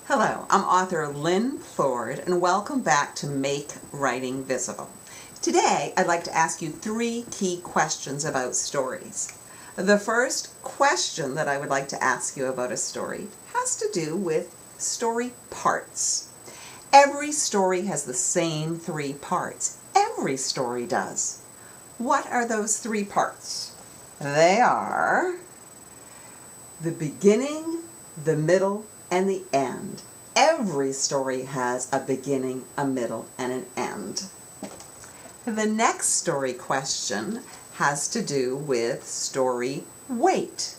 Hello, I'm author Lynn Plourde, and welcome back to Make Writing Visible. Today, I'd like to ask you 3 key questions about stories. The first question that I would like to ask you about a story has to do with story parts. Every story has the same 3 parts. Every story does. What are those 3 parts? They are the beginning, the middle, and the end. Every story has a beginning, a middle, and an end. The next story question has to do with story weight.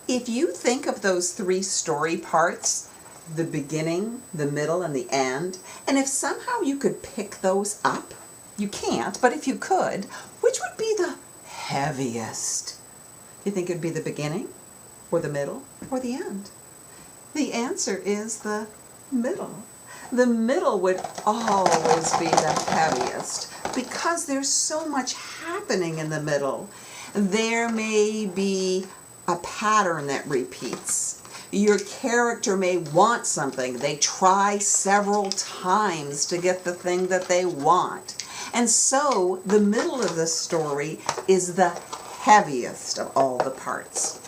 If you think of those 3 story parts, the beginning, the middle, and the end, and if somehow you could pick those up, you can't, but if you could, which would be the heaviest? You think it would be the beginning, or the middle, or the end? The answer is the middle. The middle would always be the heaviest because there's so much happening in the middle. There may be a pattern that repeats. Your character may want something. They try several times to get the thing that they want. And so the middle of the story is the heaviest of all the parts.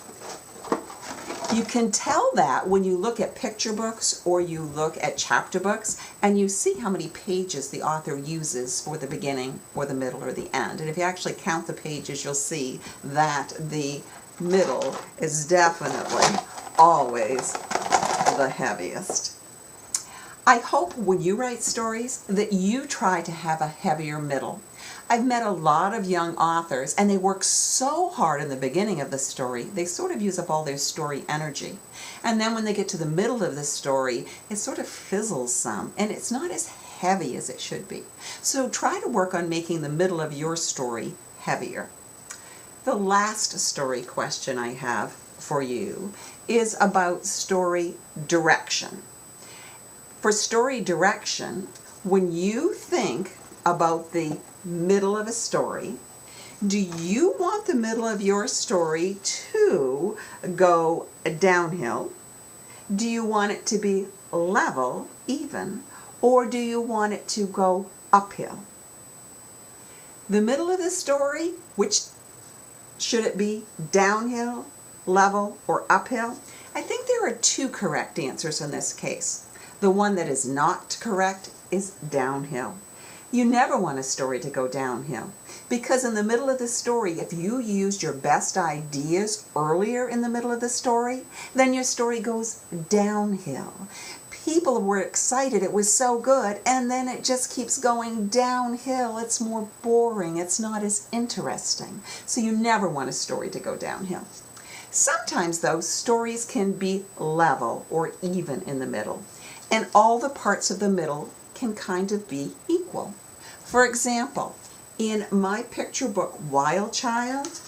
You can tell that when you look at picture books or you look at chapter books and you see how many pages the author uses for the beginning or the middle or the end. And if you actually count the pages, you'll see that the middle is definitely always the heaviest. I hope when you write stories that you try to have a heavier middle. I've met a lot of young authors and they work so hard in the beginning of the story, they sort of use up all their story energy. And then when they get to the middle of the story, it sort of fizzles some and it's not as heavy as it should be. So try to work on making the middle of your story heavier. The last story question I have for you is about story direction. For story direction, when you think about the middle of a story, do you want the middle of your story to go downhill? Do you want it to be level, even, or do you want it to go uphill? The middle of the story, which should it be downhill, level, or uphill? I think there are 2 correct answers in this case. The one that is not correct is downhill. You never want a story to go downhill because in the middle of the story, if you used your best ideas earlier in the middle of the story, then your story goes downhill. People were excited, it was so good, and then it just keeps going downhill. It's more boring, it's not as interesting. So you never want a story to go downhill. Sometimes, though, stories can be level or even in the middle, and all the parts of the middle can kind of be equal. For example, in my picture book, Wild Child,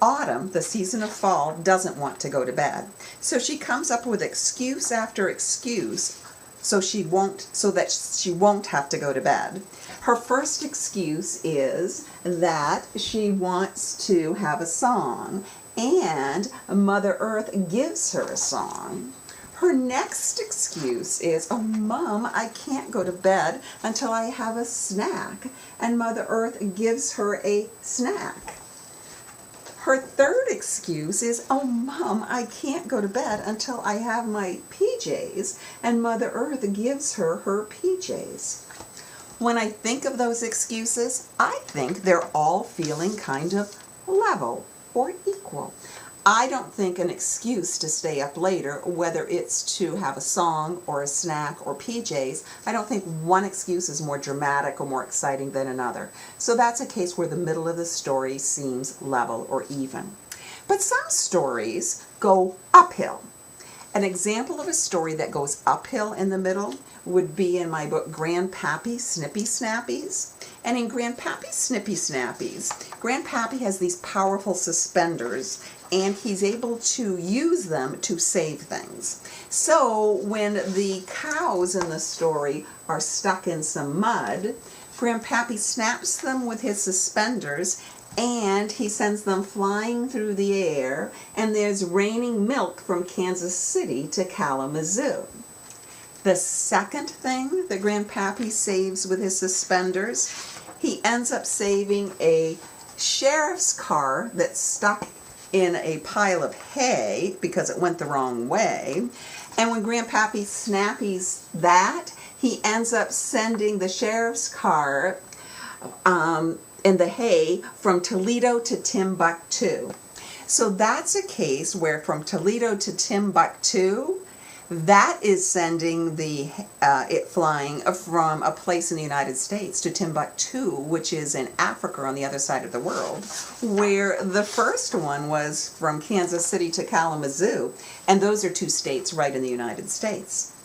Autumn, the season of fall, doesn't want to go to bed. So she comes up with excuse after excuse so that she won't have to go to bed. Her first excuse is that she wants to have a song, and Mother Earth gives her a song. Her next excuse is, oh, Mom, I can't go to bed until I have a snack. And Mother Earth gives her a snack. Her third excuse is, oh, Mom, I can't go to bed until I have my PJs. And Mother Earth gives her her PJs. When I think of those excuses, I think they're all feeling kind of level or equal. I don't think an excuse to stay up later, whether it's to have a song or a snack or PJs, I don't think one excuse is more dramatic or more exciting than another. So that's a case where the middle of the story seems level or even. But some stories go uphill. An example of a story that goes uphill in the middle would be in my book Grandpappy Snippy Snappies. And in Grandpappy Snippy Snappies, Grandpappy has these powerful suspenders and he's able to use them to save things. So when the cows in the story are stuck in some mud, Grandpappy snaps them with his suspenders and he sends them flying through the air, and there's raining milk from Kansas City to Kalamazoo. The second thing that Grandpappy saves with his suspenders, he ends up saving a sheriff's car that's stuck in a pile of hay because it went the wrong way. And when Grandpappy snappies that, he ends up sending the sheriff's car in the hay from Toledo to Timbuktu. So that's a case where from Toledo to Timbuktu, that is sending it flying from a place in the United States to Timbuktu, which is in Africa on the other side of the world, where the first one was from Kansas City to Kalamazoo, and those are two states right in the United States.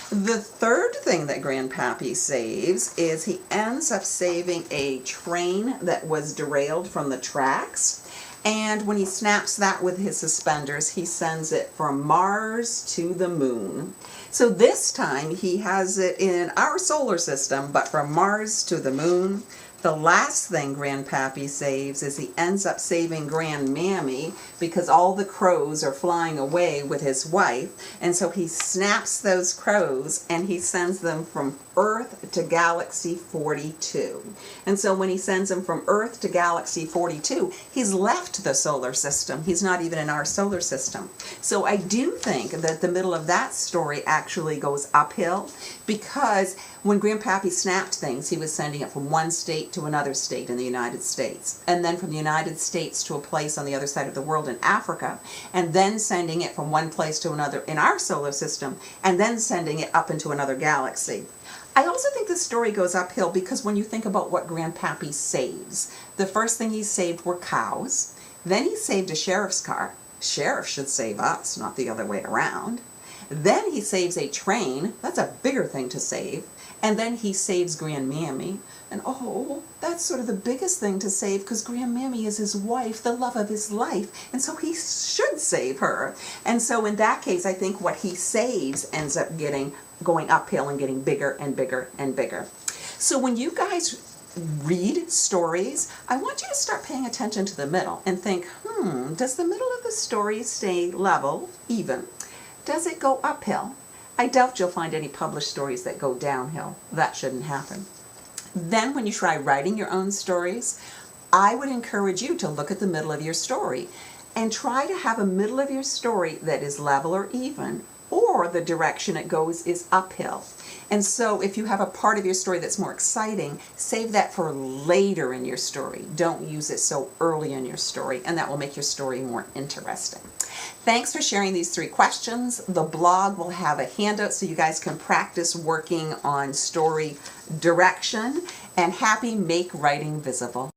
The third thing that Grandpappy saves is he ends up saving a train that was derailed from the tracks. And when he snaps that with his suspenders, he sends it from Mars to the moon. So this time he has it in our solar system, but from Mars to the moon. The last thing Grandpappy saves is he ends up saving Grandmammy because all the crows are flying away with his wife. And so he snaps those crows and he sends them from Earth to Galaxy 42. And so when he sends them from Earth to Galaxy 42, he's left the solar system. He's not even in our solar system. So I do think that the middle of that story actually goes uphill, because when Grandpappy snapped things, he was sending it from one state to another state in the United States, and then from the United States to a place on the other side of the world in Africa, and then sending it from one place to another in our solar system, and then sending it up into another galaxy. I also think this story goes uphill because when you think about what Grandpappy saves, the first thing he saved were cows, then he saved a sheriff's car. Sheriff should save us, not the other way around. Then he saves a train. That's a bigger thing to save. And then he saves Grandmammy. And oh, that's sort of the biggest thing to save because Grandmammy is his wife, the love of his life. And so he should save her. And so in that case, I think what he saves ends up going uphill and getting bigger and bigger and bigger. So when you guys read stories, I want you to start paying attention to the middle and think, does the middle of the story stay level, even? Does it go uphill? I doubt you'll find any published stories that go downhill. That shouldn't happen. Then when you try writing your own stories, I would encourage you to look at the middle of your story and try to have a middle of your story that is level or even, or the direction it goes is uphill. And so if you have a part of your story that's more exciting, save that for later in your story. Don't use it so early in your story, and that will make your story more interesting. Thanks for sharing these 3 questions. The blog will have a handout so you guys can practice working on story direction. And happy Make Writing Visible.